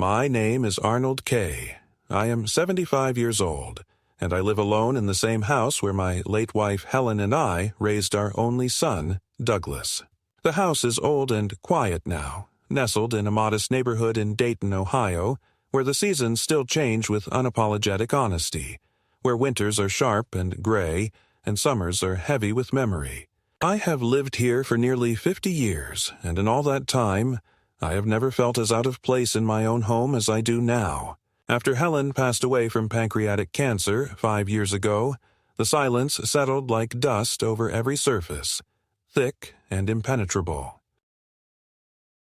My name is Arnold K. I am 75 years old, and I live alone in the same house where my late wife Helen and I raised our only son, Douglas. The house is old and quiet now, nestled in a modest neighborhood in Dayton, Ohio, where the seasons still change with unapologetic honesty, where winters are sharp and gray, and summers are heavy with memory. I have lived here for nearly 50 years, and in all that time, I have never felt as out of place in my own home as I do now. After Helen passed away from pancreatic cancer 5 years ago, the silence settled like dust over every surface, thick and impenetrable.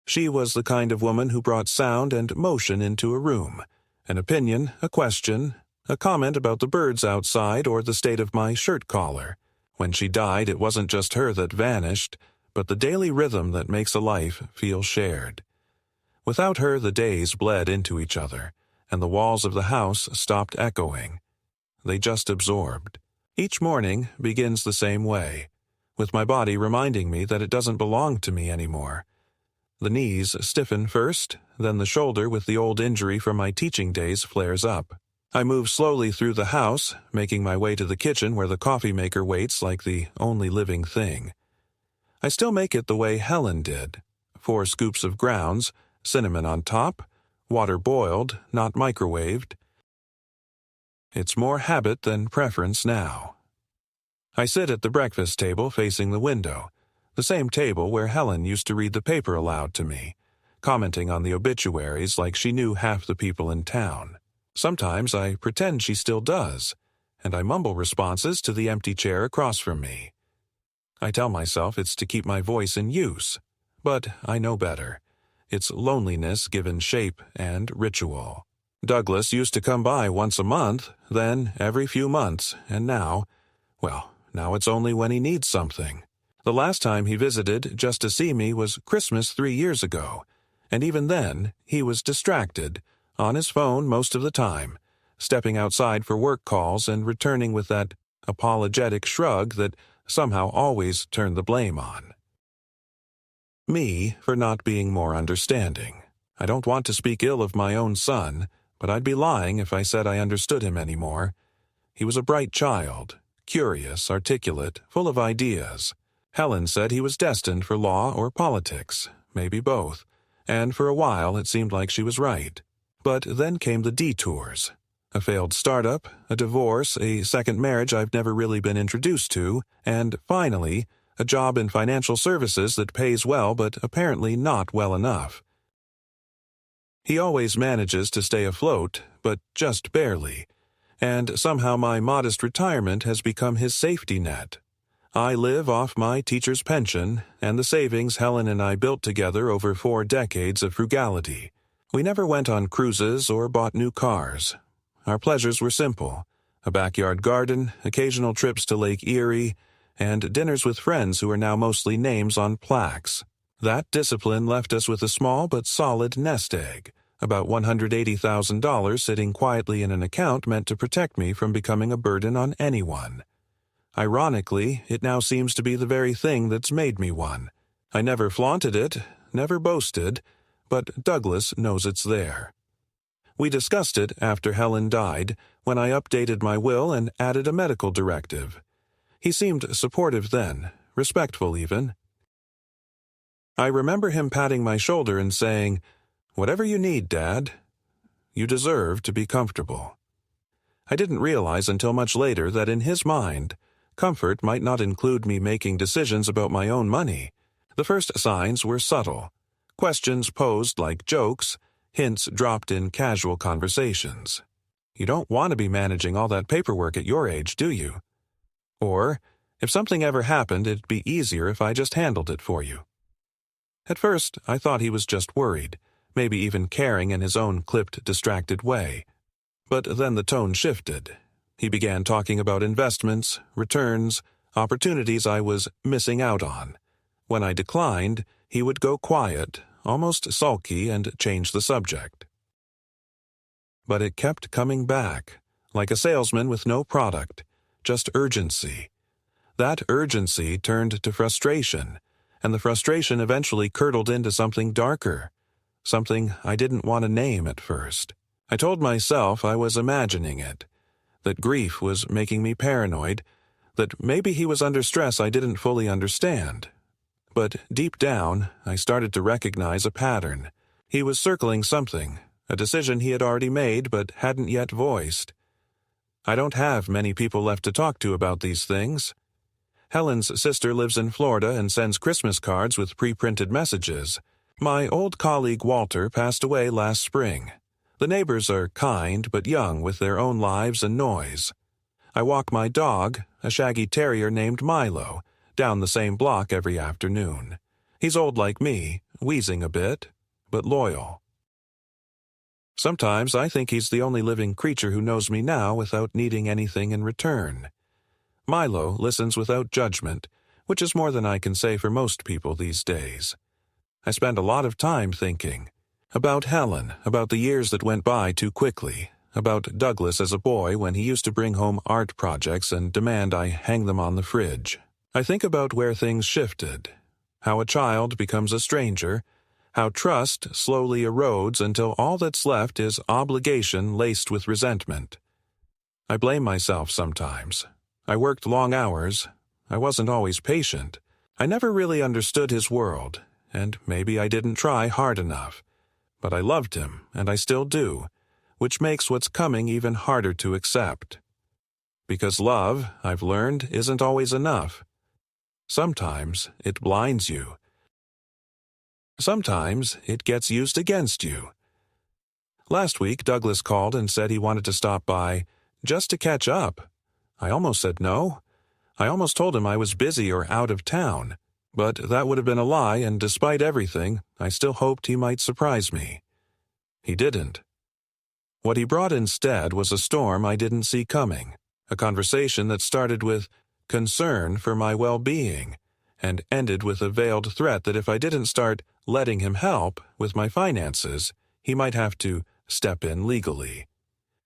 She was the kind of woman who brought sound and motion into a room, an opinion, a question, a comment about the birds outside or the state of my shirt collar. When she died, it wasn't just her that vanished, but the daily rhythm that makes a life feel shared. Without her, the days bled into each other, and the walls of the house stopped echoing. They just absorbed. Each morning begins the same way, with my body reminding me that it doesn't belong to me anymore. The knees stiffen first, then the shoulder with the old injury from my teaching days flares up. I move slowly through the house, making my way to the kitchen where the coffee maker waits like the only living thing. I still make it the way Helen did. 4 scoops of grounds, cinnamon on top, water boiled, not microwaved. It's more habit than preference now. I sit at the breakfast table facing the window, the same table where Helen used to read the paper aloud to me, commenting on the obituaries like she knew half the people in town. Sometimes I pretend she still does, and I mumble responses to the empty chair across from me. I tell myself it's to keep my voice in use, but I know better. It's loneliness given shape and ritual. Douglas used to come by once a month, then every few months, and now it's only when he needs something. The last time he visited just to see me was Christmas 3 years ago, and even then he was distracted, on his phone most of the time, stepping outside for work calls and returning with that apologetic shrug that somehow always turned the blame on me for not being more understanding. I don't want to speak ill of my own son, but I'd be lying if I said I understood him anymore. He was a bright child, curious, articulate, full of ideas. Helen said he was destined for law or politics, maybe both, and for a while it seemed like she was right. But then came the detours. A failed startup, a divorce, a second marriage I've never really been introduced to, and finally, a job in financial services that pays well but apparently not well enough. He always manages to stay afloat, but just barely, and somehow my modest retirement has become his safety net. I live off my teacher's pension and the savings Helen and I built together over 4 decades of frugality. We never went on cruises or bought new cars. Our pleasures were simple: a backyard garden, occasional trips to Lake Erie, and dinners with friends who are now mostly names on plaques. That discipline left us with a small but solid nest egg, about $180,000 sitting quietly in an account meant to protect me from becoming a burden on anyone. Ironically, it now seems to be the very thing that's made me one. I never flaunted it, never boasted, but Douglas knows it's there. We discussed it after Helen died, when I updated my will and added a medical directive. He seemed supportive then, respectful even. I remember him patting my shoulder and saying, "Whatever you need, Dad. You deserve to be comfortable." I didn't realize until much later that in his mind, comfort might not include me making decisions about my own money. The first signs were subtle. Questions posed like jokes, hints dropped in casual conversations. "You don't want to be managing all that paperwork at your age, do you?" Or, "If something ever happened, it'd be easier if I just handled it for you." At first, I thought he was just worried, maybe even caring in his own clipped, distracted way. But then the tone shifted. He began talking about investments, returns, opportunities I was missing out on. When I declined, he would go quiet, almost sulky, and change the subject. But it kept coming back, like a salesman with no product, just urgency. That urgency turned to frustration, and the frustration eventually curdled into something darker. something I didn't want to name at first. I told myself I was imagining it, that grief was making me paranoid, that maybe he was under stress I didn't fully understand. But deep down, I started to recognize a pattern. He was circling something, a decision he had already made but hadn't yet voiced. I don't have many people left to talk to about these things. Helen's sister lives in Florida and sends Christmas cards with pre-printed messages. My old colleague Walter passed away last spring. The neighbors are kind but young with their own lives and noise. I walk my dog, a shaggy terrier named Milo, down the same block every afternoon. He's old like me, wheezing a bit, but loyal. Sometimes I think he's the only living creature who knows me now without needing anything in return. Milo listens without judgment, which is more than I can say for most people these days. I spend a lot of time thinking about Helen, about the years that went by too quickly, about Douglas as a boy when he used to bring home art projects and demand I hang them on the fridge. I think about where things shifted, how a child becomes a stranger, how trust slowly erodes until all that's left is obligation laced with resentment. I blame myself sometimes. I worked long hours. I wasn't always patient. I never really understood his world, and maybe I didn't try hard enough. But I loved him, and I still do, which makes what's coming even harder to accept. Because love, I've learned, isn't always enough. Sometimes it blinds you. Sometimes it gets used against you. Last week, Douglas called and said he wanted to stop by just to catch up. I almost said no. I almost told him I was busy or out of town. But that would have been a lie, and despite everything, I still hoped he might surprise me. He didn't. What he brought instead was a storm I didn't see coming, a conversation that started with concern for my well-being, and ended with a veiled threat that if I didn't start letting him help with my finances, he might have to step in legally.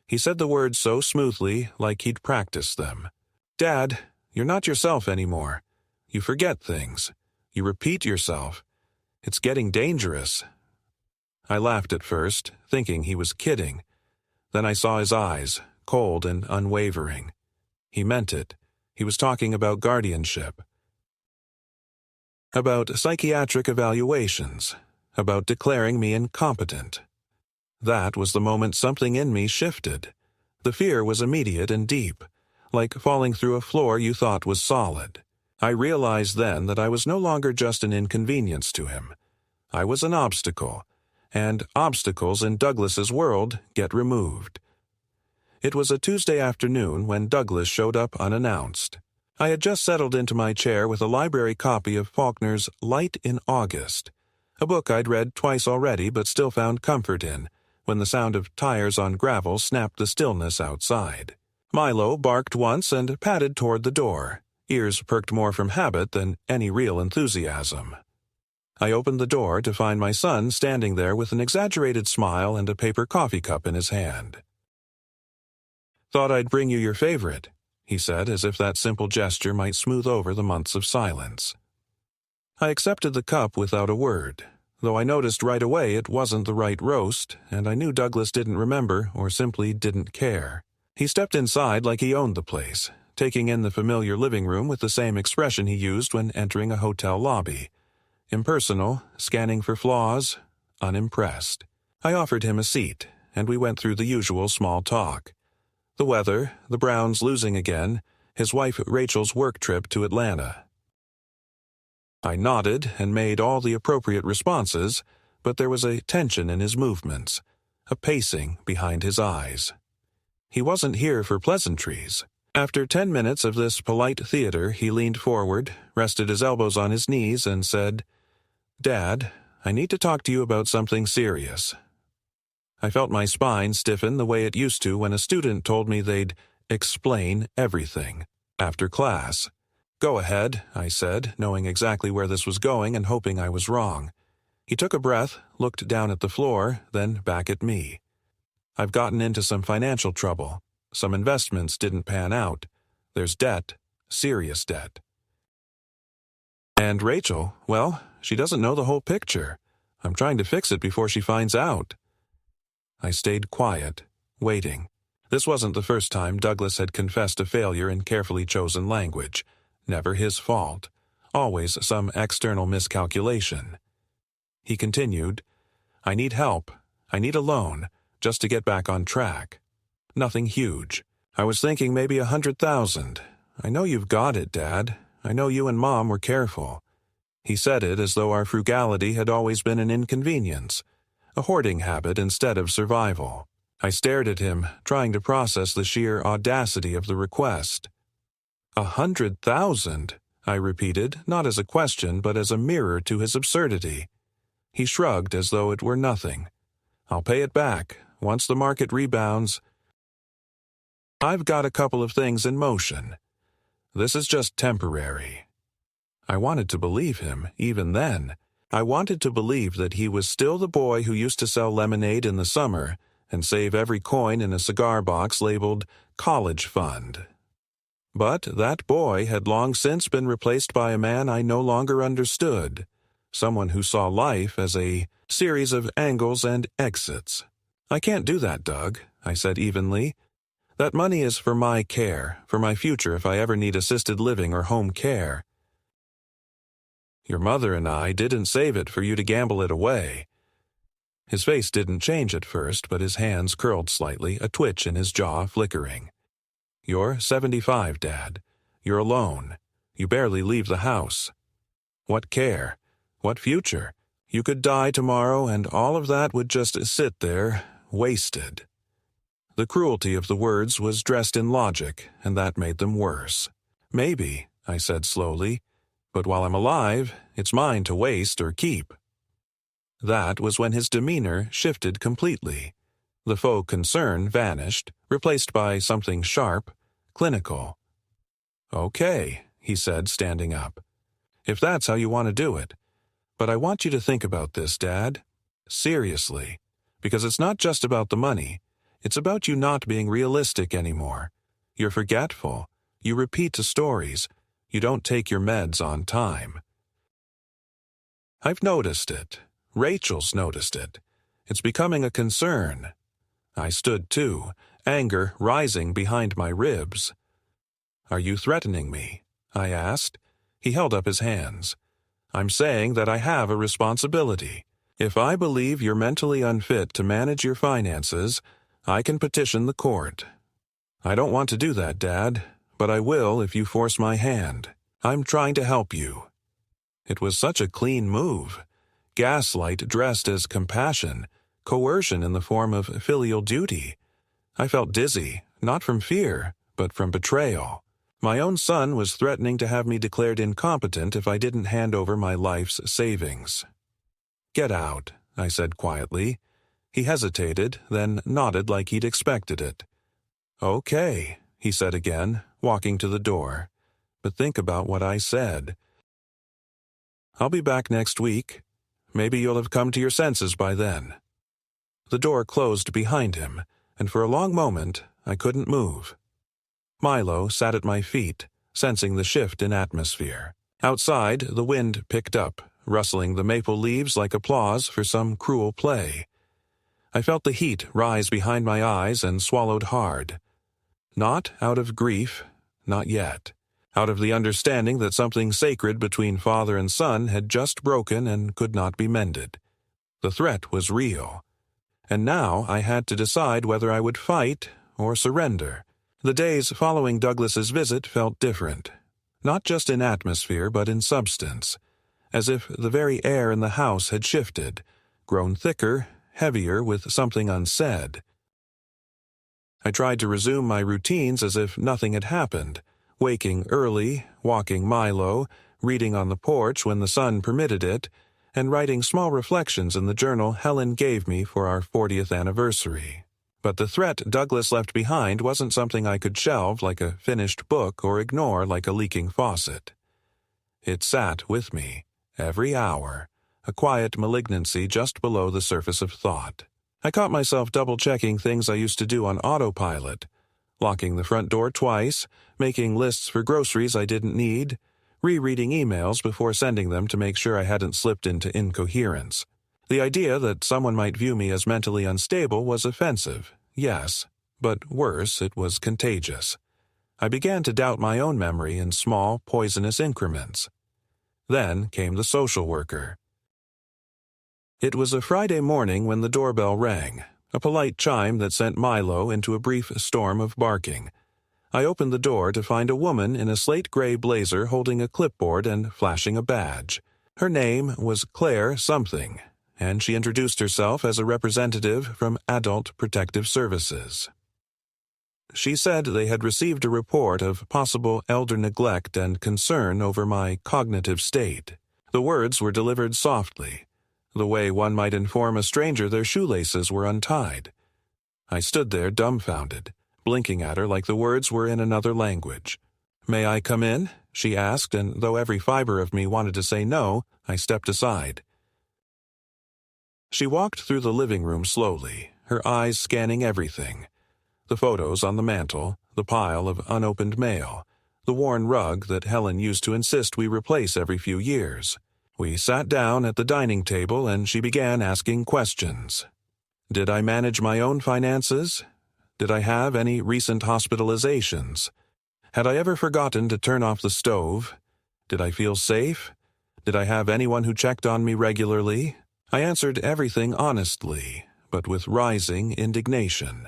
He said the words so smoothly, like he'd practiced them. "Dad, you're not yourself anymore. You forget things. You repeat yourself. It's getting dangerous." I laughed at first, thinking he was kidding. Then I saw his eyes, cold and unwavering. He meant it. He was talking about guardianship. About psychiatric evaluations. About declaring me incompetent. That was the moment something in me shifted. The fear was immediate and deep, like falling through a floor you thought was solid. I realized then that I was no longer just an inconvenience to him. I was an obstacle, and obstacles in Douglas's world get removed. It was a Tuesday afternoon when Douglas showed up unannounced. I had just settled into my chair with a library copy of Faulkner's Light in August, a book I'd read twice already but still found comfort in, when the sound of tires on gravel snapped the stillness outside. Milo barked once and padded toward the door, ears perked more from habit than any real enthusiasm. I opened the door to find my son standing there with an exaggerated smile and a paper coffee cup in his hand. "Thought I'd bring you your favorite," he said, as if that simple gesture might smooth over the months of silence. I accepted the cup without a word, though I noticed right away it wasn't the right roast, and I knew Douglas didn't remember or simply didn't care. He stepped inside like he owned the place, taking in the familiar living room with the same expression he used when entering a hotel lobby. Impersonal, scanning for flaws, unimpressed. I offered him a seat, and we went through the usual small talk. The weather, the Browns losing again, his wife Rachel's work trip to Atlanta. I nodded and made all the appropriate responses, but there was a tension in his movements, a pacing behind his eyes. He wasn't here for pleasantries. After 10 minutes of this polite theater, he leaned forward, rested his elbows on his knees, and said, "Dad, I need to talk to you about something serious." I felt my spine stiffen the way it used to when a student told me they'd explain everything after class. "Go ahead," I said, knowing exactly where this was going and hoping I was wrong. He took a breath, looked down at the floor, then back at me. "I've gotten into some financial trouble. Some investments didn't pan out. There's debt, serious debt. And Rachel, well, she doesn't know the whole picture. I'm trying to fix it before she finds out. I stayed quiet, waiting. This wasn't the first time Douglas had confessed a failure in carefully chosen language. Never his fault. Always some external miscalculation. He continued, I need help. I need a loan, just to get back on track. Nothing huge. I was thinking maybe 100,000. I know you've got it, Dad. I know you and Mom were careful. He said it as though our frugality had always been an inconvenience, a hoarding habit instead of survival. I stared at him, trying to process the sheer audacity of the request. 100,000, I repeated, not as a question but as a mirror to his absurdity. He shrugged as though it were nothing. I'll pay it back, once the market rebounds. I've got a couple of things in motion. This is just temporary. I wanted to believe him, even then. I wanted to believe that he was still the boy who used to sell lemonade in the summer and save every coin in a cigar box labeled college fund. But that boy had long since been replaced by a man I no longer understood, someone who saw life as a series of angles and exits. I can't do that, Doug, I said evenly. That money is for my care, for my future if I ever need assisted living or home care. Your mother and I didn't save it for you to gamble it away. His face didn't change at first, but his hands curled slightly, a twitch in his jaw flickering. You're 75, Dad. You're alone. You barely leave the house. What care? What future? You could die tomorrow, and all of that would just sit there, wasted. The cruelty of the words was dressed in logic, and that made them worse. Maybe, I said slowly, but while I'm alive, it's mine to waste or keep. That was when his demeanor shifted completely. The faux concern vanished, replaced by something sharp, clinical. Okay, he said, standing up. If that's how you want to do it. But I want you to think about this, Dad. Seriously. Because it's not just about the money. It's about you not being realistic anymore. You're forgetful. You repeat the stories. You don't take your meds on time. I've noticed it. Rachel's noticed it. It's becoming a concern. I stood too, anger rising behind my ribs. Are you threatening me? I asked. He held up his hands. I'm saying that I have a responsibility. If I believe you're mentally unfit to manage your finances, I can petition the court. I don't want to do that, Dad, but I will if you force my hand. I'm trying to help you. It was such a clean move. Gaslight dressed as compassion, coercion in the form of filial duty. I felt dizzy, not from fear, but from betrayal. My own son was threatening to have me declared incompetent if I didn't hand over my life's savings. Get out, I said quietly. He hesitated, then nodded like he'd expected it. Okay, he said again, walking to the door. But think about what I said. I'll be back next week. Maybe you'll have come to your senses by then. The door closed behind him, and for a long moment I couldn't move. Milo sat at my feet, sensing the shift in atmosphere. Outside, the wind picked up, rustling the maple leaves like applause for some cruel play. I felt the heat rise behind my eyes and swallowed hard. Not out of grief, not yet. Out of the understanding that something sacred between father and son had just broken and could not be mended. The threat was real. And now I had to decide whether I would fight or surrender. The days following Douglas's visit felt different. Not just in atmosphere, but in substance. As if the very air in the house had shifted, grown thicker, heavier with something unsaid. I tried to resume my routines as if nothing had happened, waking early, walking Milo, reading on the porch when the sun permitted it, and writing small reflections in the journal Helen gave me for our 40th anniversary. But the threat Douglas left behind wasn't something I could shelve like a finished book or ignore like a leaking faucet. It sat with me, every hour, a quiet malignancy just below the surface of thought. I caught myself double-checking things I used to do on autopilot, locking the front door twice, making lists for groceries I didn't need, rereading emails before sending them to make sure I hadn't slipped into incoherence. The idea that someone might view me as mentally unstable was offensive, yes, but worse, it was contagious. I began to doubt my own memory in small, poisonous increments. Then came the social worker. It was a Friday morning when the doorbell rang, a polite chime that sent Milo into a brief storm of barking. I opened the door to find a woman in a slate-gray blazer holding a clipboard and flashing a badge. Her name was Claire something, and she introduced herself as a representative from Adult Protective Services. She said they had received a report of possible elder neglect and concern over my cognitive state. The words were delivered softly, the way one might inform a stranger their shoelaces were untied. I stood there dumbfounded, blinking at her like the words were in another language. "May I come in?" she asked, and though every fiber of me wanted to say no, I stepped aside. She walked through the living room slowly, her eyes scanning everything. The photos on the mantel, the pile of unopened mail, the worn rug that Helen used to insist we replace every few years. We sat down at the dining table and she began asking questions. Did I manage my own finances? Did I have any recent hospitalizations? Had I ever forgotten to turn off the stove? Did I feel safe? Did I have anyone who checked on me regularly? I answered everything honestly, but with rising indignation.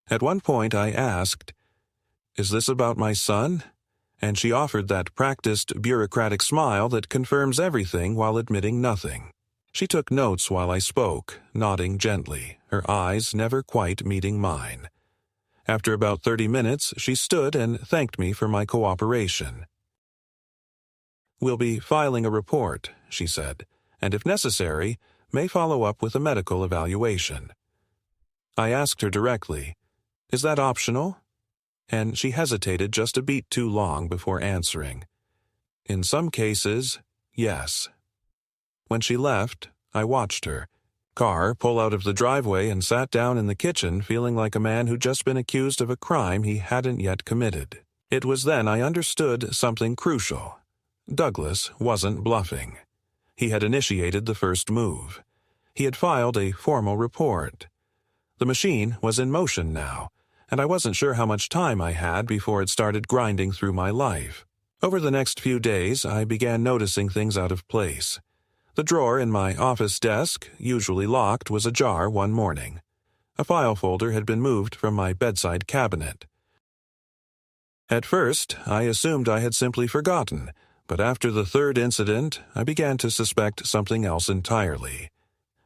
At one point I asked, "Is this about my son?" And she offered that practiced bureaucratic smile that confirms everything while admitting nothing. She took notes while I spoke, nodding gently, her eyes never quite meeting mine. After about 30 minutes, she stood and thanked me for my cooperation. "We'll be filing a report," she said, "and if necessary, may follow up with a medical evaluation." I asked her directly, "Is that optional?" And she hesitated just a beat too long before answering. "In some cases, yes." When she left, I watched her car pull out of the driveway and sat down in the kitchen feeling like a man who'd just been accused of a crime he hadn't yet committed. It was then I understood something crucial. Douglas wasn't bluffing. He had initiated the first move. He had filed a formal report. The machine was in motion now, and I wasn't sure how much time I had before it started grinding through my life. Over the next few days, I began noticing things out of place. The drawer in my office desk, usually locked, was ajar one morning. A file folder had been moved from my bedside cabinet. At first, I assumed I had simply forgotten, but after the third incident, I began to suspect something else entirely.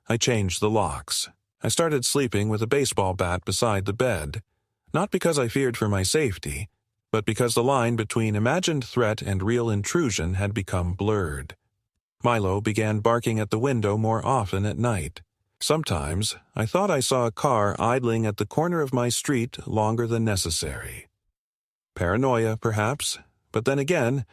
I changed the locks. I started sleeping with a baseball bat beside the bed. Not because I feared for my safety, but because the line between imagined threat and real intrusion had become blurred. Milo began barking at the window more often at night. Sometimes I thought I saw a car idling at the corner of my street longer than necessary. Paranoia, perhaps, but then again,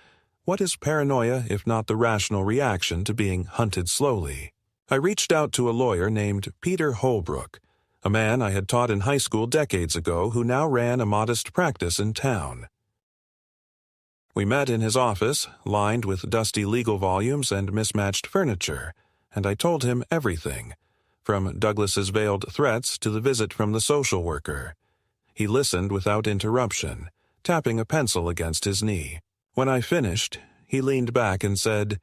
what is paranoia if not the rational reaction to being hunted slowly? I reached out to a lawyer named Peter Holbrook, a man I had taught in high school decades ago who now ran a modest practice in town. We met in his office, lined with dusty legal volumes and mismatched furniture, and I told him everything, from Douglas's veiled threats to the visit from the social worker. He listened without interruption, tapping a pencil against his knee. When I finished, he leaned back and said,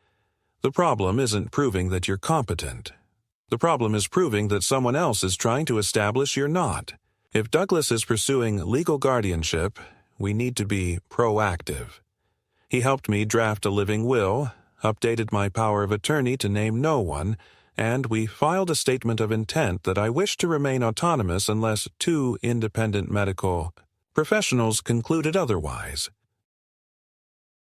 "The problem isn't proving that you're competent. The problem is proving that someone else is trying to establish you're not. If Douglas is pursuing legal guardianship, we need to be proactive." He helped me draft a living will, updated my power of attorney to name no one, and we filed a statement of intent that I wish to remain autonomous unless two independent medical professionals concluded otherwise.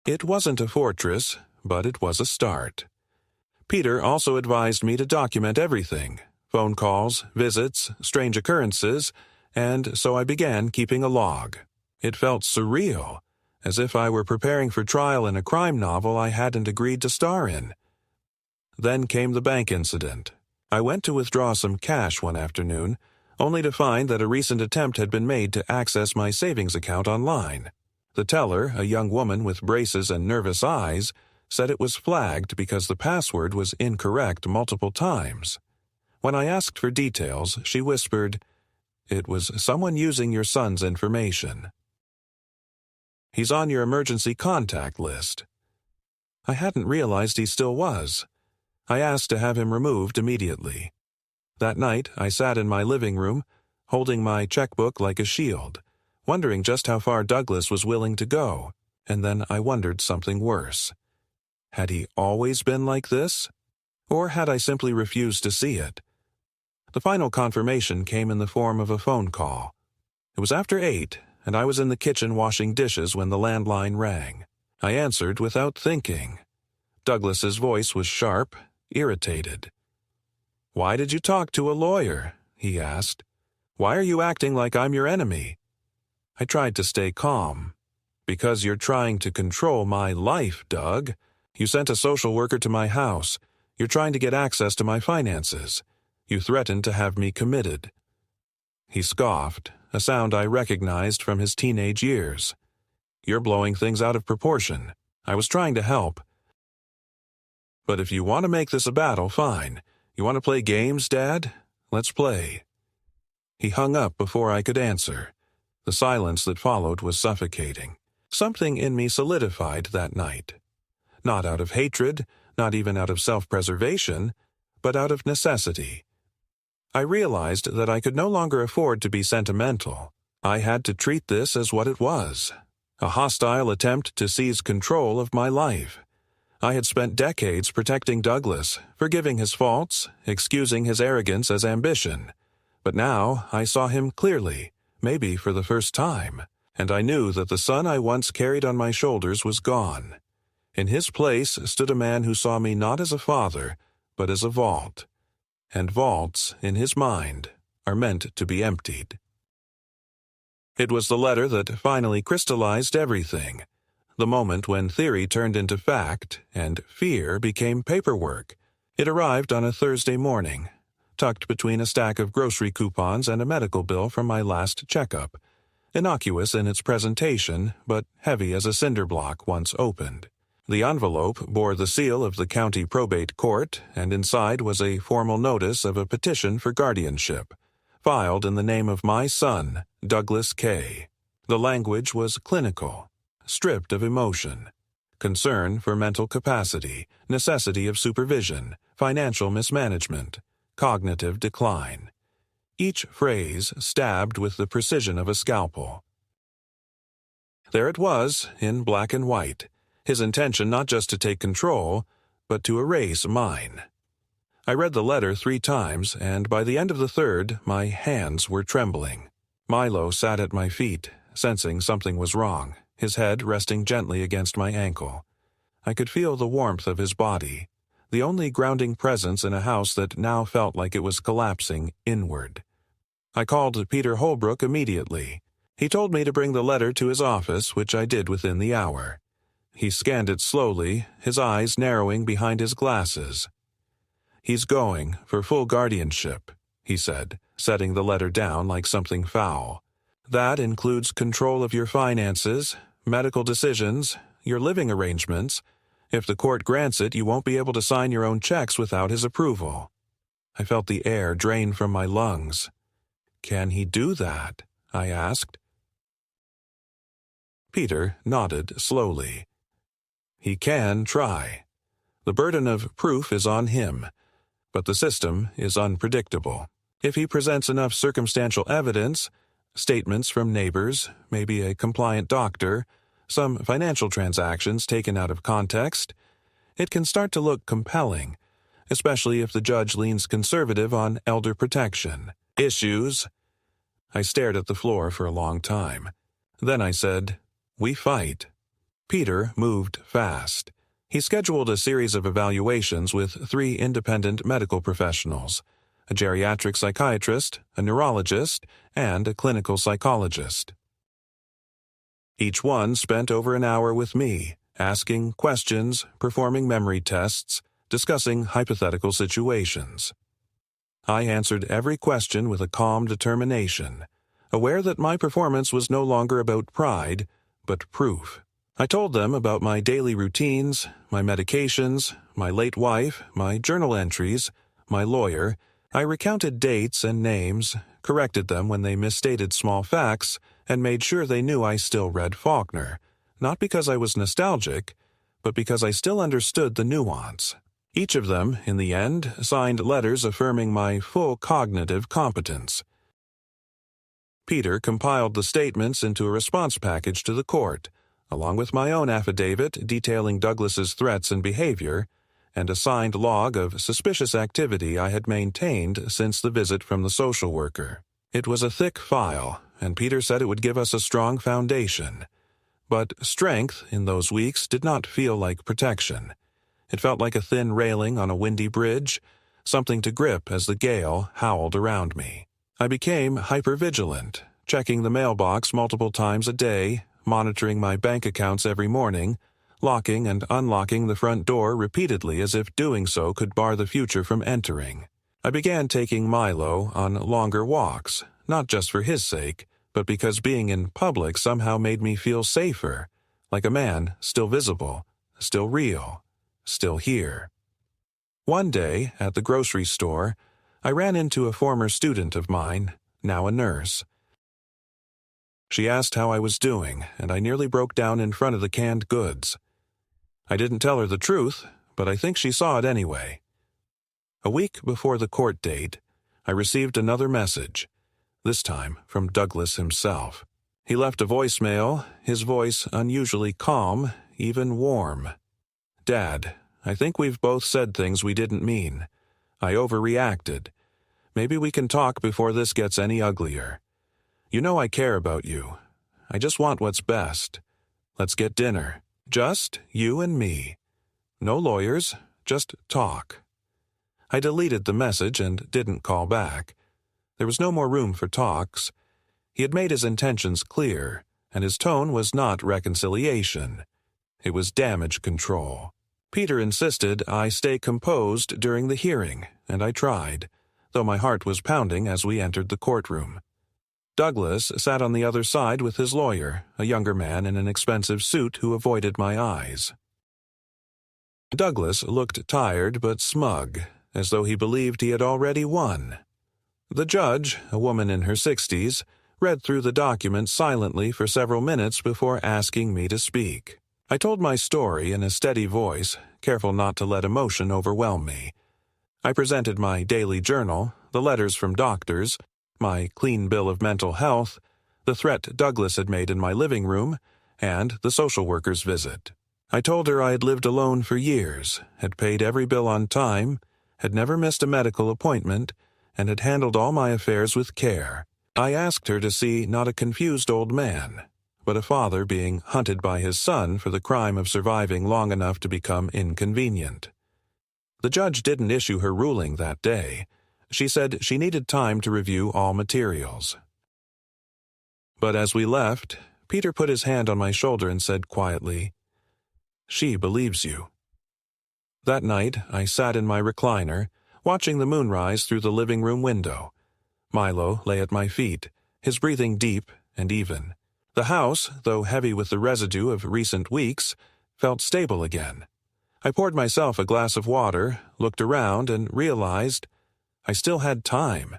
It wasn't a fortress, but it was a start. Peter also advised me to document everything, phone calls, visits, strange occurrences, and so I began keeping a log. It felt surreal, as if I were preparing for trial in a crime novel I hadn't agreed to star in. Then came the bank incident. I went to withdraw some cash one afternoon, only to find that a recent attempt had been made to access my savings account online. The teller, a young woman with braces and nervous eyes, said it was flagged because the password was incorrect multiple times. When I asked for details, she whispered, "It was someone using your son's information. He's on your emergency contact list." I hadn't realized he still was. I asked to have him removed immediately. That night, I sat in my living room, holding my checkbook like a shield, wondering just how far Douglas was willing to go, and then I wondered something worse. Had he always been like this? Or had I simply refused to see it? The final confirmation came in the form of a phone call. It was after 8, and I was in the kitchen washing dishes when the landline rang. I answered without thinking. Douglas's voice was sharp, irritated. "Why did you talk to a lawyer?" he asked. "Why are you acting like I'm your enemy?" I tried to stay calm. "Because you're trying to control my life, Doug. You sent a social worker to my house. You're trying to get access to my finances. You threatened to have me committed." He scoffed, a sound I recognized from his teenage years. "You're blowing things out of proportion. I was trying to help. But if you want to make this a battle, fine. You want to play games, Dad? Let's play." He hung up before I could answer. The silence that followed was suffocating. Something in me solidified that night. Not out of hatred, not even out of self-preservation, but out of necessity. I realized that I could no longer afford to be sentimental. I had to treat this as what it was, a hostile attempt to seize control of my life. I had spent decades protecting Douglas, forgiving his faults, excusing his arrogance as ambition. But now I saw him clearly, maybe for the first time, and I knew that the son I once carried on my shoulders was gone. In his place stood a man who saw me not as a father, but as a vault. And vaults, in his mind, are meant to be emptied. It was the letter that finally crystallized everything, the moment when theory turned into fact and fear became paperwork. It arrived on a Thursday morning, tucked between a stack of grocery coupons and a medical bill from my last checkup, innocuous in its presentation, but heavy as a cinder block once opened. The envelope bore the seal of the county probate court, and inside was a formal notice of a petition for guardianship, filed in the name of my son, Douglas K. The language was clinical, stripped of emotion. Concern for mental capacity, necessity of supervision, financial mismanagement, cognitive decline. Each phrase stabbed with the precision of a scalpel. There it was, in black and white. His intention not just to take control, but to erase mine. I read the letter 3 times, and by the end of the third, my hands were trembling. Milo sat at my feet, sensing something was wrong, his head resting gently against my ankle. I could feel the warmth of his body, the only grounding presence in a house that now felt like it was collapsing inward. I called Peter Holbrook immediately. He told me to bring the letter to his office, which I did within the hour. He scanned it slowly, his eyes narrowing behind his glasses. "He's going for full guardianship," he said, setting the letter down like something foul. "That includes control of your finances, medical decisions, your living arrangements. If the court grants it, you won't be able to sign your own checks without his approval." I felt the air drain from my lungs. "Can he do that?" I asked. Peter nodded slowly. "He can try. The burden of proof is on him, but the system is unpredictable. If he presents enough circumstantial evidence, statements from neighbors, maybe a compliant doctor, some financial transactions taken out of context, it can start to look compelling, especially if the judge leans conservative on elder protection. Issues." I stared at the floor for a long time. Then I said, "We fight." Peter moved fast. He scheduled a series of evaluations with 3 independent medical professionals, a geriatric psychiatrist, a neurologist, and a clinical psychologist. Each one spent over an hour with me, asking questions, performing memory tests, discussing hypothetical situations. I answered every question with a calm determination, aware that my performance was no longer about pride, but proof. I told them about my daily routines, my medications, my late wife, my journal entries, my lawyer, I recounted dates and names, corrected them when they misstated small facts, and made sure they knew I still read Faulkner, not because I was nostalgic, but because I still understood the nuance. Each of them, in the end, signed letters affirming my full cognitive competence. Peter compiled the statements into a response package to the court, along with my own affidavit detailing Douglas's threats and behavior, and a signed log of suspicious activity I had maintained since the visit from the social worker. It was a thick file, and Peter said it would give us a strong foundation. But strength in those weeks did not feel like protection. It felt like a thin railing on a windy bridge, something to grip as the gale howled around me. I became hypervigilant, checking the mailbox multiple times a day, monitoring my bank accounts every morning, locking and unlocking the front door repeatedly as if doing so could bar the future from entering. I began taking Milo on longer walks, not just for his sake, but because being in public somehow made me feel safer, like a man still visible, still real, still here. One day, at the grocery store, I ran into a former student of mine, now a nurse. She asked how I was doing, and I nearly broke down in front of the canned goods. I didn't tell her the truth, but I think she saw it anyway. A week before the court date, I received another message, this time from Douglas himself. He left a voicemail, his voice unusually calm, even warm. "Dad, I think we've both said things we didn't mean. I overreacted. Maybe we can talk before this gets any uglier. You know I care about you. I just want what's best. Let's get dinner. Just you and me. No lawyers, just talk." I deleted the message and didn't call back. There was no more room for talks. He had made his intentions clear, and his tone was not reconciliation. It was damage control. Peter insisted I stay composed during the hearing, and I tried, though my heart was pounding as we entered the courtroom. Douglas sat on the other side with his lawyer, a younger man in an expensive suit who avoided my eyes. Douglas looked tired but smug, as though he believed he had already won. The judge, a woman in her 60s, read through the document silently for several minutes before asking me to speak. I told my story in a steady voice, careful not to let emotion overwhelm me. I presented my daily journal, the letters from doctors, my clean bill of mental health, the threat Douglas had made in my living room, and the social worker's visit. I told her I had lived alone for years, had paid every bill on time, had never missed a medical appointment, and had handled all my affairs with care. I asked her to see not a confused old man, but a father being hunted by his son for the crime of surviving long enough to become inconvenient. The judge didn't issue her ruling that day. She said she needed time to review all materials. But as we left, Peter put his hand on my shoulder and said quietly, "She believes you." That night, I sat in my recliner, watching the moonrise through the living room window. Milo lay at my feet, his breathing deep and even. The house, though heavy with the residue of recent weeks, felt stable again. I poured myself a glass of water, looked around, and realized I still had time.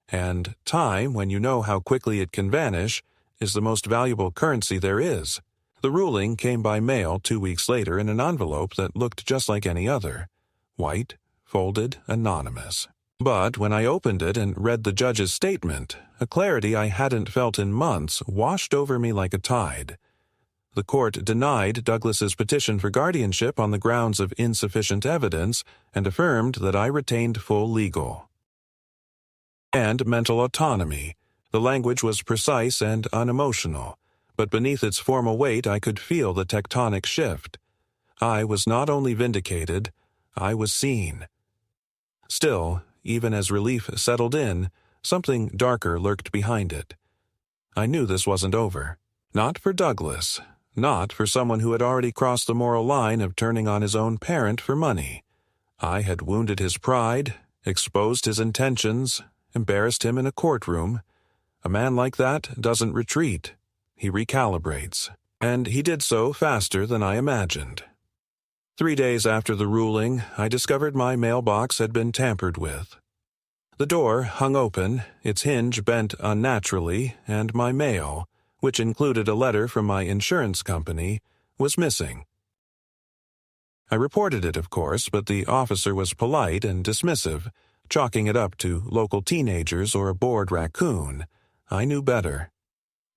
And time, when you know how quickly it can vanish, is the most valuable currency there is. The ruling came by mail 2 weeks later in an envelope that looked just like any other. White, folded, anonymous. But when I opened it and read the judge's statement, a clarity I hadn't felt in months washed over me like a tide. The court denied Douglas's petition for guardianship on the grounds of insufficient evidence and affirmed that I retained full legal and mental autonomy. The language was precise and unemotional, but beneath its formal weight I could feel the tectonic shift. I was not only vindicated, I was seen. Still, even as relief settled in, something darker lurked behind it. I knew this wasn't over. Not for Douglas. Not for someone who had already crossed the moral line of turning on his own parent for money. I had wounded his pride, exposed his intentions, embarrassed him in a courtroom. A man like that doesn't retreat. He recalibrates. And he did so faster than I imagined. 3 days after the ruling, I discovered my mailbox had been tampered with. The door hung open, its hinge bent unnaturally, and my mail, which included a letter from my insurance company, was missing. I reported it, of course, but the officer was polite and dismissive, chalking it up to local teenagers or a bored raccoon. I knew better.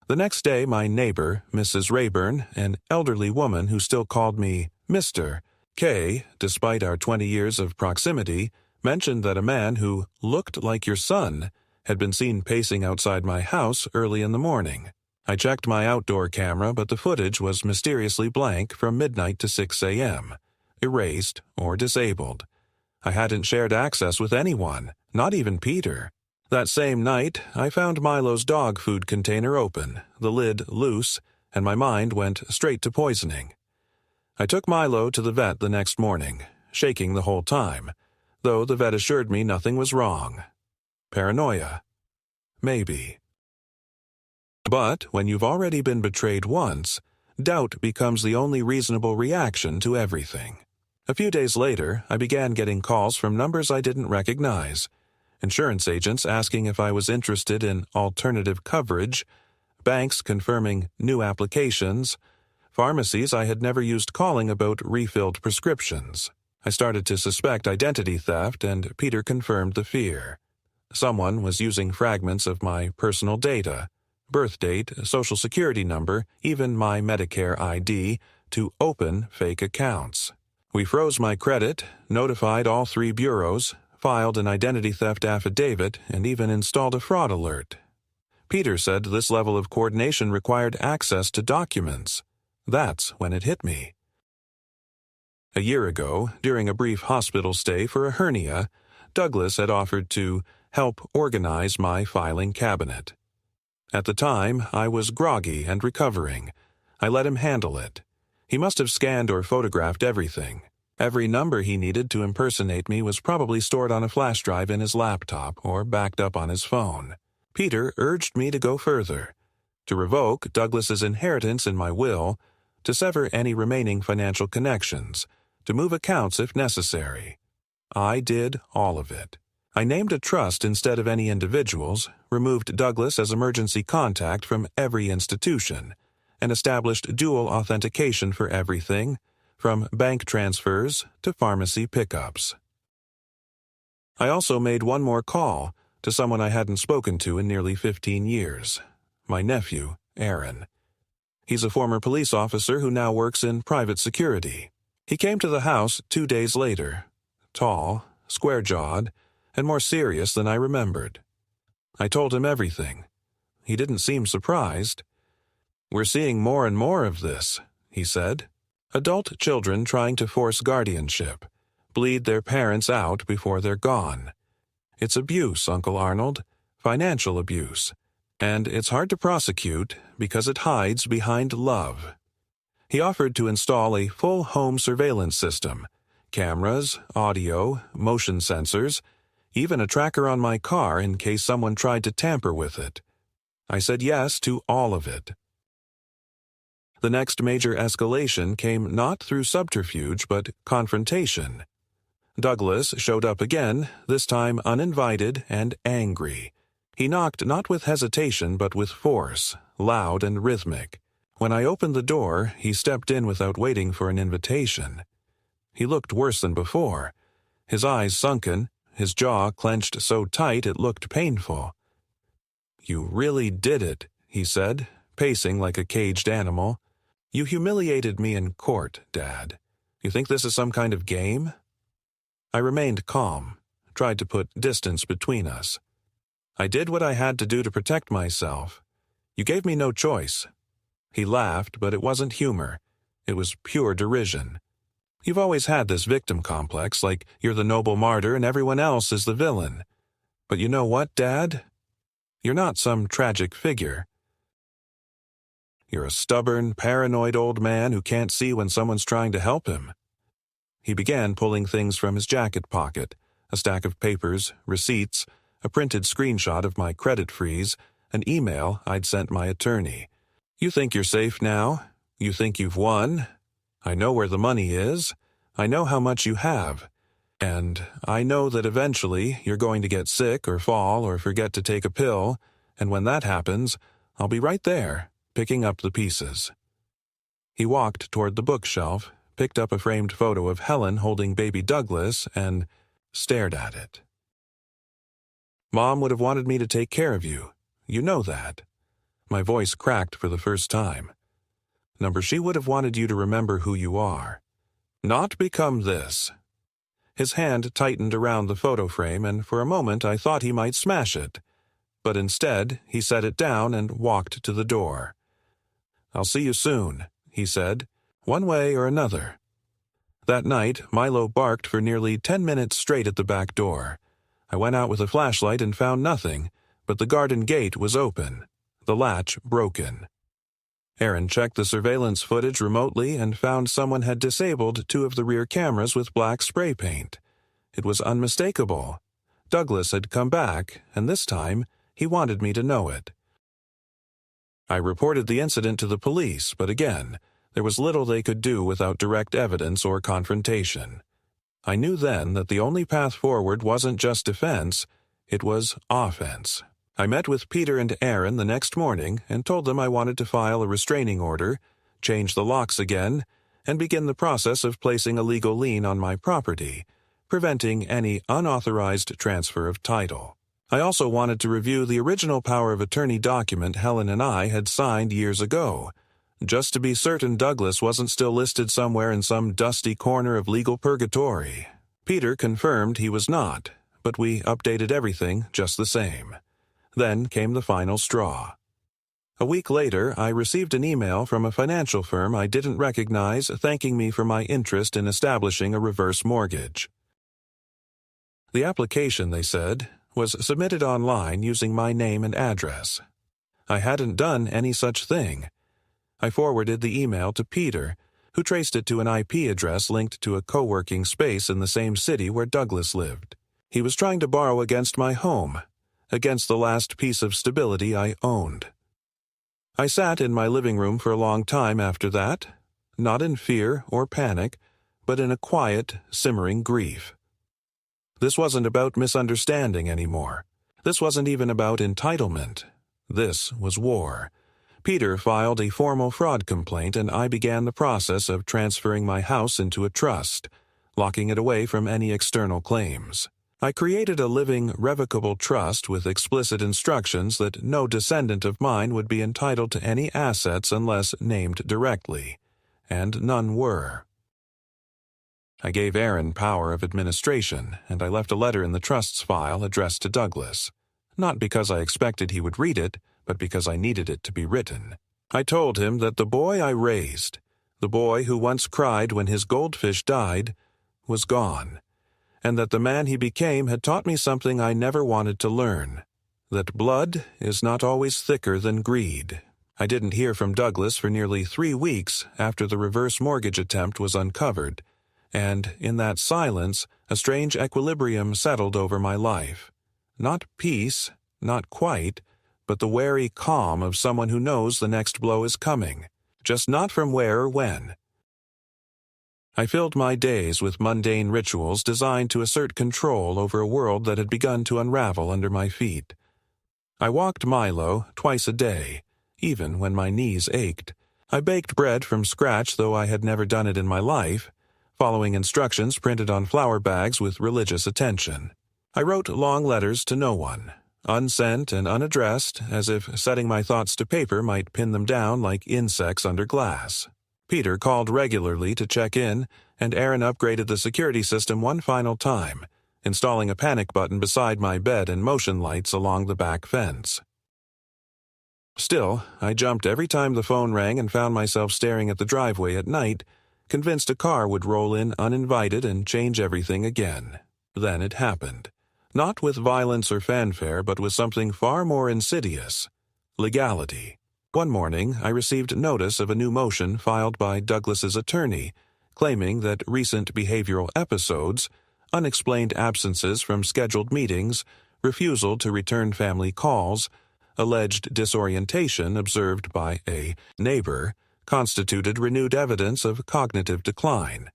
The next day, my neighbor, Mrs. Rayburn, an elderly woman who still called me Mr. K, despite our 20 years of proximity, mentioned that a man who looked like your son had been seen pacing outside my house early in the morning. I checked my outdoor camera, but the footage was mysteriously blank from midnight to 6 a.m., erased or disabled. I hadn't shared access with anyone, not even Peter. That same night, I found Milo's dog food container open, the lid loose, and my mind went straight to poisoning. I took Milo to the vet the next morning, shaking the whole time, though the vet assured me nothing was wrong. Paranoia. Maybe. But when you've already been betrayed once, doubt becomes the only reasonable reaction to everything. A few days later, I began getting calls from numbers I didn't recognize. Insurance agents asking if I was interested in alternative coverage, banks confirming new applications, pharmacies I had never used calling about refilled prescriptions. I started to suspect identity theft, and Peter confirmed the fear. Someone was using fragments of my personal data, birth date, social security number, even my Medicare ID, to open fake accounts. We froze my credit, notified all 3 bureaus, filed an identity theft affidavit, and even installed a fraud alert. Peter said this level of coordination required access to documents. That's when it hit me. A year ago, during a brief hospital stay for a hernia, Douglas had offered to help organize my filing cabinet. At the time, I was groggy and recovering. I let him handle it. He must have scanned or photographed everything. Every number he needed to impersonate me was probably stored on a flash drive in his laptop or backed up on his phone. Peter urged me to go further, to revoke Douglas's inheritance in my will, to sever any remaining financial connections, to move accounts if necessary. I did all of it. I named a trust instead of any individuals, removed Douglas as emergency contact from every institution, and established dual authentication for everything, from bank transfers to pharmacy pickups. I also made one more call to someone I hadn't spoken to in nearly 15 years, my nephew, Aaron. He's a former police officer who now works in private security. He came to the house 2 days later, tall, square-jawed, and more serious than I remembered. I told him everything. He didn't seem surprised. "We're seeing more and more of this," he said. "Adult children trying to force guardianship, bleed their parents out before they're gone. It's abuse, Uncle Arnold, financial abuse, and it's hard to prosecute because it hides behind love." He offered to install a full home surveillance system, cameras, audio, motion sensors, even a tracker on my car in case someone tried to tamper with it. I said yes to all of it. The next major escalation came not through subterfuge but confrontation. Douglas showed up again, this time uninvited and angry. He knocked not with hesitation but with force, loud and rhythmic. When I opened the door, he stepped in without waiting for an invitation. He looked worse than before, his eyes sunken, his jaw clenched so tight it looked painful. "You really did it," he said, pacing like a caged animal. "You humiliated me in court, Dad. You think this is some kind of game?" I remained calm, tried to put distance between us. "I did what I had to do to protect myself. You gave me no choice." He laughed, but it wasn't humor. It was pure derision. "You've always had this victim complex, like you're the noble martyr and everyone else is the villain. But you know what, Dad? You're not some tragic figure. You're a stubborn, paranoid old man who can't see when someone's trying to help him." He began pulling things from his jacket pocket, a stack of papers, receipts, a printed screenshot of my credit freeze, an email I'd sent my attorney. "You think you're safe now? You think you've won? I know where the money is. I know how much you have. And I know that eventually you're going to get sick or fall or forget to take a pill, and when that happens, I'll be right there, picking up the pieces." He walked toward the bookshelf, picked up a framed photo of Helen holding baby Douglas, and stared at it. "Mom would have wanted me to take care of you. You know that." My voice cracked for the first time. She would have wanted you to remember who you are. Not become this." His hand tightened around the photo frame, and for a moment I thought he might smash it. But instead, he set it down and walked to the door. "I'll see you soon," he said, "one way or another." That night, Milo barked for nearly 10 minutes straight at the back door. I went out with a flashlight and found nothing, but the garden gate was open, the latch broken. Aaron checked the surveillance footage remotely and found someone had disabled 2 of the rear cameras with black spray paint. It was unmistakable. Douglas had come back, and this time, he wanted me to know it. I reported the incident to the police, but again, there was little they could do without direct evidence or confrontation. I knew then that the only path forward wasn't just defense, it was offense. I met with Peter and Aaron the next morning and told them I wanted to file a restraining order, change the locks again, and begin the process of placing a legal lien on my property, preventing any unauthorized transfer of title. I also wanted to review the original power of attorney document Helen and I had signed years ago, just to be certain Douglas wasn't still listed somewhere in some dusty corner of legal purgatory. Peter confirmed he was not, but we updated everything just the same. Then came the final straw. A week later, I received an email from a financial firm I didn't recognize thanking me for my interest in establishing a reverse mortgage. The application, they said, was submitted online using my name and address. I hadn't done any such thing. I forwarded the email to Peter, who traced it to an IP address linked to a co-working space in the same city where Douglas lived. He was trying to borrow against my home, against the last piece of stability I owned. I sat in my living room for a long time after that, not in fear or panic, but in a quiet, simmering grief. This wasn't about misunderstanding anymore. This wasn't even about entitlement. This was war. Peter filed a formal fraud complaint, and I began the process of transferring my house into a trust, locking it away from any external claims. I created a living, revocable trust with explicit instructions that no descendant of mine would be entitled to any assets unless named directly, and none were. I gave Aaron power of administration, and I left a letter in the trust's file addressed to Douglas, not because I expected he would read it, but because I needed it to be written. I told him that the boy I raised, the boy who once cried when his goldfish died, was gone, and that the man he became had taught me something I never wanted to learn, that blood is not always thicker than greed. I didn't hear from Douglas for nearly 3 weeks after the reverse mortgage attempt was uncovered, and in that silence, a strange equilibrium settled over my life. Not peace, not quite, but the wary calm of someone who knows the next blow is coming, just not from where or when. I filled my days with mundane rituals designed to assert control over a world that had begun to unravel under my feet. I walked Milo twice a day, even when my knees ached. I baked bread from scratch, though I had never done it in my life, following instructions printed on flour bags with religious attention. I wrote long letters to no one, unsent and unaddressed, as if setting my thoughts to paper might pin them down like insects under glass. Peter called regularly to check in, and Aaron upgraded the security system one final time, installing a panic button beside my bed and motion lights along the back fence. Still, I jumped every time the phone rang and found myself staring at the driveway at night, convinced a car would roll in uninvited and change everything again. Then it happened. Not with violence or fanfare, but with something far more insidious: legality. One morning, I received notice of a new motion filed by Douglas's attorney, claiming that recent behavioral episodes, unexplained absences from scheduled meetings, refusal to return family calls, alleged disorientation observed by a neighbor, constituted renewed evidence of cognitive decline.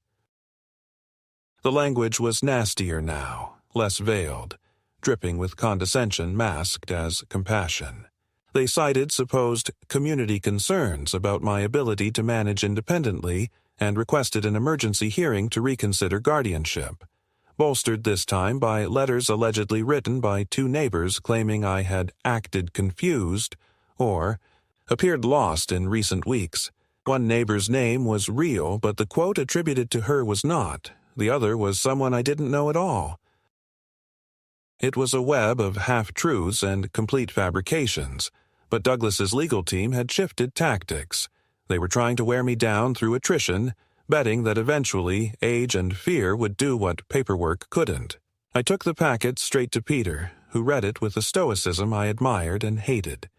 The language was nastier now, less veiled, dripping with condescension masked as compassion. They cited supposed community concerns about my ability to manage independently and requested an emergency hearing to reconsider guardianship, bolstered this time by letters allegedly written by 2 neighbors claiming I had acted confused or appeared lost in recent weeks. One neighbor's name was real, but the quote attributed to her was not. The other was someone I didn't know at all. It was a web of half-truths and complete fabrications, but Douglas's legal team had shifted tactics. They were trying to wear me down through attrition, betting that eventually age and fear would do what paperwork couldn't. I took the packet straight to Peter, who read it with a stoicism I admired and hated.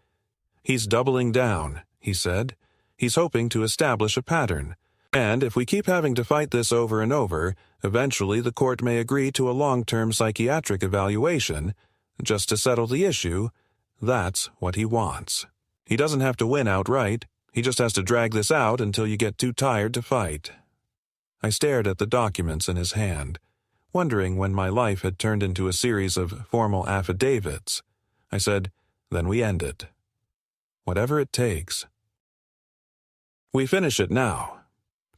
"He's doubling down," he said. "He's hoping to establish a pattern. And if we keep having to fight this over and over, eventually the court may agree to a long-term psychiatric evaluation, just to settle the issue. That's what he wants. He doesn't have to win outright. He just has to drag this out until you get too tired to fight." I stared at the documents in his hand, wondering when my life had turned into a series of formal affidavits. I said, "Then we end it. Whatever it takes." "We finish it now."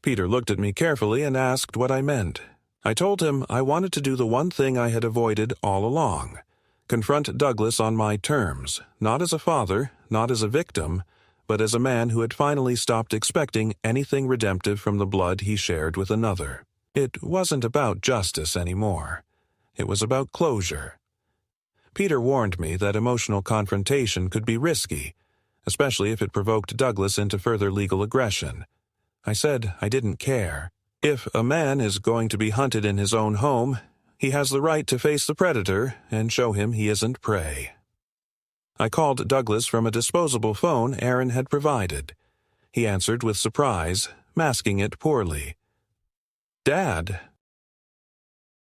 Peter looked at me carefully and asked what I meant. I told him I wanted to do the one thing I had avoided all along, confront Douglas on my terms, not as a father, not as a victim, but as a man who had finally stopped expecting anything redemptive from the blood he shared with another. It wasn't about justice anymore. It was about closure. Peter warned me that emotional confrontation could be risky, especially if it provoked Douglas into further legal aggression. I said I didn't care. If a man is going to be hunted in his own home, he has the right to face the predator and show him he isn't prey. I called Douglas from a disposable phone Aaron had provided. He answered with surprise, masking it poorly. "Dad,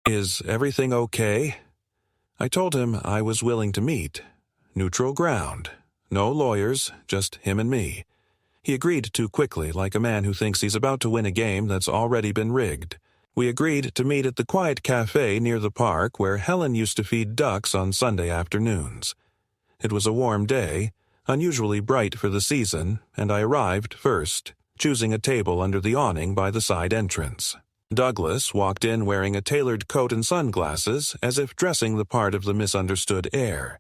is everything okay?" I told him I was willing to meet. Neutral ground. No lawyers, just him and me. He agreed too quickly, like a man who thinks he's about to win a game that's already been rigged. We agreed to meet at the quiet cafe near the park where Helen used to feed ducks on Sunday afternoons. It was a warm day, unusually bright for the season, and I arrived first, choosing a table under the awning by the side entrance. Douglas walked in wearing a tailored coat and sunglasses, as if dressing the part of the misunderstood heir.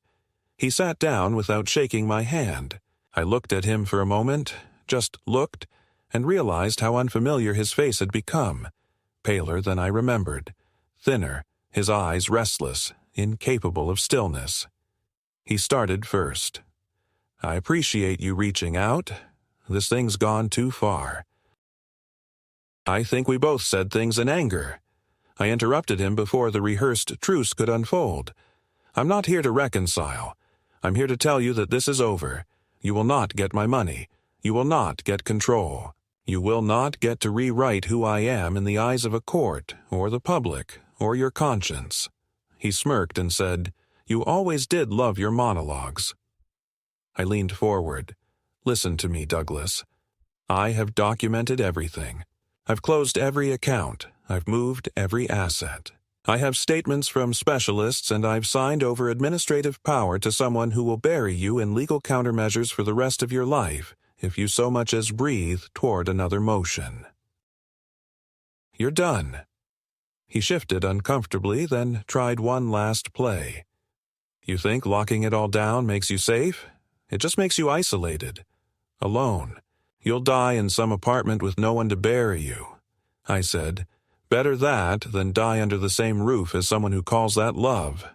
He sat down without shaking my hand. I looked at him for a moment, just looked, and realized how unfamiliar his face had become. Paler than I remembered, thinner, his eyes restless, incapable of stillness. He started first. "I appreciate you reaching out. This thing's gone too far." I think we both said things in anger. I interrupted him before the rehearsed truce could unfold. "I'm not here to reconcile. I'm here to tell you that this is over. You will not get my money. You will not get control. You will not get to rewrite who I am in the eyes of a court, or the public, or your conscience." He smirked and said, "You always did love your monologues." I leaned forward. "Listen to me, Douglas. I have documented everything. I've closed every account. I've moved every asset. I have statements from specialists, and I've signed over administrative power to someone who will bury you in legal countermeasures for the rest of your life if you so much as breathe toward another motion. You're done." He shifted uncomfortably, then tried one last play. "You think locking it all down makes you safe? It just makes you isolated. Alone. You'll die in some apartment with no one to bury you." I said, "Better that than die under the same roof as someone who calls that love."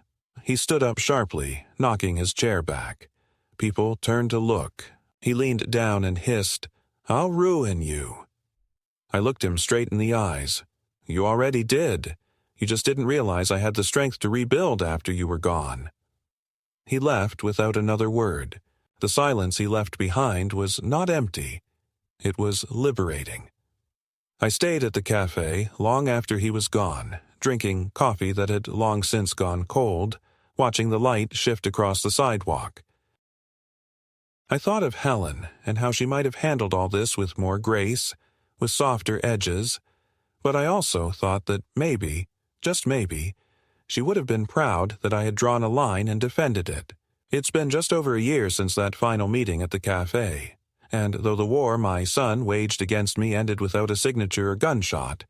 He stood up sharply, knocking his chair back. People turned to look. He leaned down and hissed, "I'll ruin you." I looked him straight in the eyes. "You already did. You just didn't realize I had the strength to rebuild after you were gone." He left without another word. The silence he left behind was not empty. It was liberating. I stayed at the cafe long after he was gone, drinking coffee that had long since gone cold, watching the light shift across the sidewalk. I thought of Helen and how she might have handled all this with more grace, with softer edges, but I also thought that maybe, just maybe, she would have been proud that I had drawn a line and defended it. It's been just over a year since that final meeting at the cafe, and though the war my son waged against me ended without a signature or gunshot,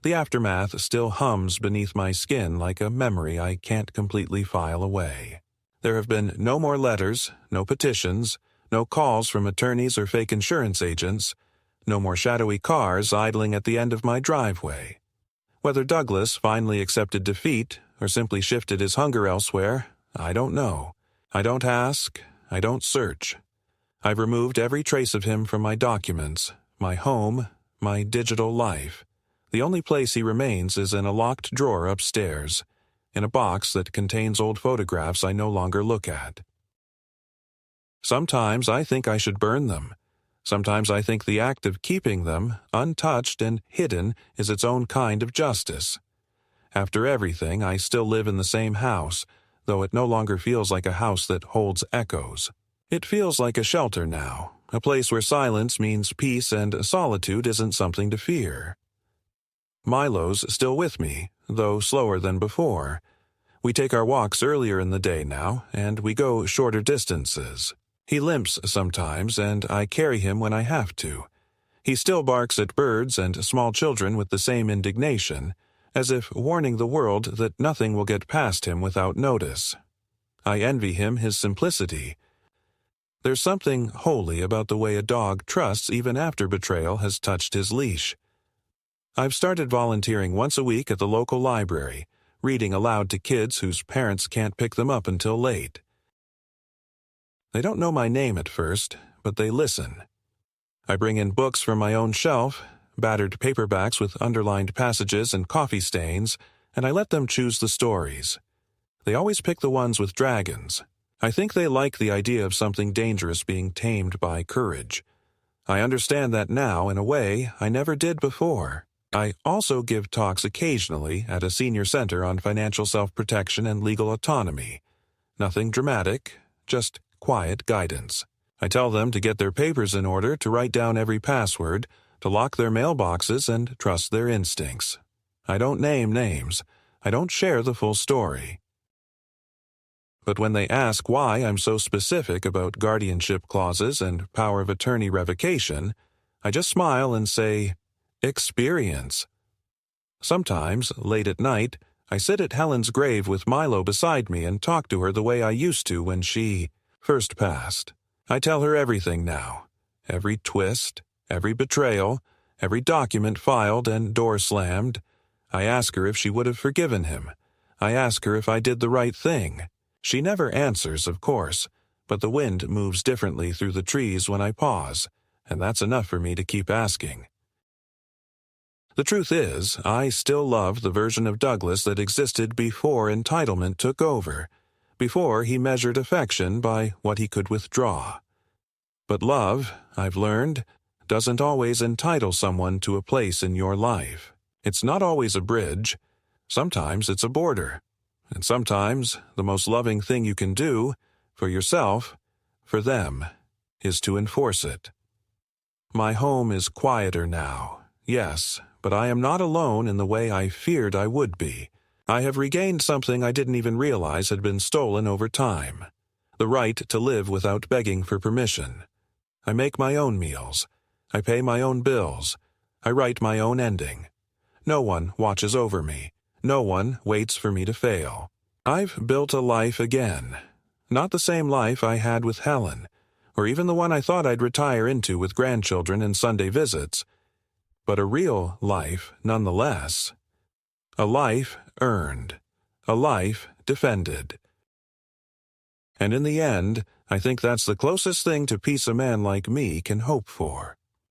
the aftermath still hums beneath my skin like a memory I can't completely file away. There have been no more letters, no petitions, no calls from attorneys or fake insurance agents, no more shadowy cars idling at the end of my driveway. Whether Douglas finally accepted defeat or simply shifted his hunger elsewhere, I don't know. I don't ask, I don't search. I've removed every trace of him from my documents, my home, my digital life. The only place he remains is in a locked drawer upstairs, in a box that contains old photographs I no longer look at. Sometimes I think I should burn them. Sometimes I think the act of keeping them, untouched and hidden, is its own kind of justice. After everything, I still live in the same house, though it no longer feels like a house that holds echoes. It feels like a shelter now, a place where silence means peace and solitude isn't something to fear. Milo's still with me, though slower than before. We take our walks earlier in the day now, and we go shorter distances. He limps sometimes, and I carry him when I have to. He still barks at birds and small children with the same indignation, as if warning the world that nothing will get past him without notice. I envy him his simplicity. There's something holy about the way a dog trusts even after betrayal has touched his leash. I've started volunteering once a week at the local library, reading aloud to kids whose parents can't pick them up until late. They don't know my name at first, but they listen. I bring in books from my own shelf, battered paperbacks with underlined passages and coffee stains, and I let them choose the stories. They always pick the ones with dragons. I think they like the idea of something dangerous being tamed by courage. I understand that now in a way I never did before. I also give talks occasionally at a senior center on financial self-protection and legal autonomy. Nothing dramatic, just quiet guidance. I tell them to get their papers in order, to write down every password, to lock their mailboxes and trust their instincts. I don't name names. I don't share the full story. But when they ask why I'm so specific about guardianship clauses and power of attorney revocation, I just smile and say, experience. Sometimes, late at night, I sit at Helen's grave with Milo beside me and talk to her the way I used to when she first passed. I tell her everything now. Every twist, every betrayal, every document filed and door slammed. I ask her if she would have forgiven him. I ask her if I did the right thing. She never answers, of course, but the wind moves differently through the trees when I pause, and that's enough for me to keep asking. The truth is, I still love the version of Douglas that existed before entitlement took over, before he measured affection by what he could withdraw. But love, I've learned, doesn't always entitle someone to a place in your life. It's not always a bridge. Sometimes it's a border. And sometimes the most loving thing you can do, for yourself, for them, is to enforce it. My home is quieter now, yes, but I am not alone in the way I feared I would be. I have regained something I didn't even realize had been stolen over time. The right to live without begging for permission. I make my own meals. I pay my own bills. I write my own ending. No one watches over me. No one waits for me to fail. I've built a life again. Not the same life I had with Helen, or even the one I thought I'd retire into with grandchildren and Sunday visits, but a real life nonetheless. A life earned. A life defended. And in the end, I think that's the closest thing to peace a man like me can hope for.